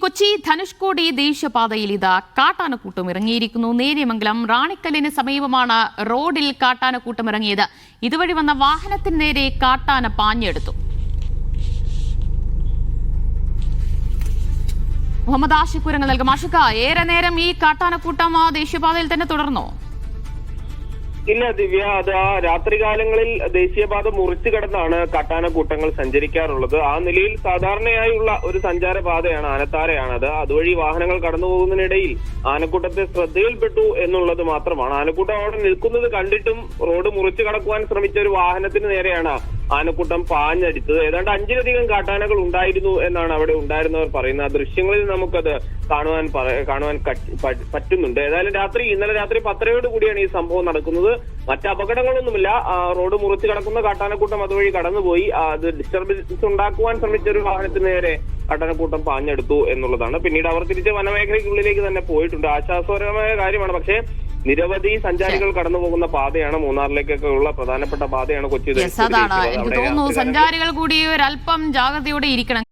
കൊച്ചി ധനുഷ്കോടി ദേശീയപാതയിൽ ഇതാ കാട്ടാനക്കൂട്ടം ഇറങ്ങിയിരിക്കുന്നു. നേര്യമംഗലം റാണിക്കല്ലിന് സമീപമാണ് റോഡിൽ കാട്ടാനക്കൂട്ടം ഇറങ്ങിയത്. ഇതുവഴി വന്ന വാഹനത്തിന് നേരെ കാട്ടാന പാഞ്ഞെടുത്തു. മുഹമ്മദ് ആഷിഖ് വിവരങ്ങൾ നൽകും. ആഷിഖ, ഏറെ നേരം ഈ കാട്ടാനക്കൂട്ടം ആ ദേശീയപാതയിൽ തന്നെ തുടർന്നോ? ഇല്ല ദിവ്യ, അത് ആ രാത്രികാലങ്ങളിൽ ദേശീയപാത മുറിച്ചു കടന്നാണ് കാട്ടാനക്കൂട്ടങ്ങൾ സഞ്ചരിക്കാറുള്ളത്. ആ നിലയിൽ സാധാരണയായുള്ള ഒരു സഞ്ചാരപാതയാണ്, ആനത്താരയാണത്. അതുവഴി വാഹനങ്ങൾ കടന്നു പോകുന്നതിനിടയിൽ ആനക്കൂട്ടത്തെ ശ്രദ്ധയിൽപ്പെട്ടു എന്നുള്ളത് മാത്രമാണ്. ആനക്കൂട്ടം അവിടെ നിൽക്കുന്നത് കണ്ടിട്ടും റോഡ് മുറിച്ചു കടക്കുവാൻ ശ്രമിച്ച ഒരു വാഹനത്തിന് നേരെയാണ് ആനക്കൂട്ടം പാഞ്ഞടിച്ചത്. ഏതാണ്ട് 5ലധികം കാട്ടാനകൾ ഉണ്ടായിരുന്നു എന്നാണ് അവിടെ ഉണ്ടായിരുന്നവർ പറയുന്നത്. ആ ദൃശ്യങ്ങളിൽ നമുക്കത് കാണുവാൻ പറ്റുന്നുണ്ട്. ഏതായാലും ഇന്നലെ രാത്രി 10:30 കൂടിയാണ് ഈ സംഭവം നടക്കുന്നത്. മറ്റ് അപകടങ്ങളൊന്നുമില്ല. റോഡ് മുറിച്ച് കിടക്കുന്ന കാട്ടാനക്കൂട്ടം അതുവഴി കടന്നുപോയി. അത് ഡിസ്റ്റർബൻസ് ഉണ്ടാക്കുവാൻ ശ്രമിച്ച ഒരു വാഹനത്തിന് നേരെ കാട്ടാനക്കൂട്ടം പാഞ്ഞെടുത്തു എന്നുള്ളതാണ്. പിന്നീട് അവർ തിരിച്ച് വനമേഖലയ്ക്കുള്ളിലേക്ക് തന്നെ പോയിട്ടുണ്ട്. ആശ്വാസകരമായ കാര്യമാണ്. പക്ഷേ നിരവധി സഞ്ചാരികൾ കടന്നു പോകുന്ന പാതയാണ്, മൂന്നാറിലേക്കൊക്കെ ഉള്ള പ്രധാനപ്പെട്ട പാതയാണ് കൊച്ചി. അതാണ് എനിക്ക് തോന്നുന്നു, സഞ്ചാരികൾ കൂടി ഒരല്പം ജാഗ്രതയോടെ ഇരിക്കണം.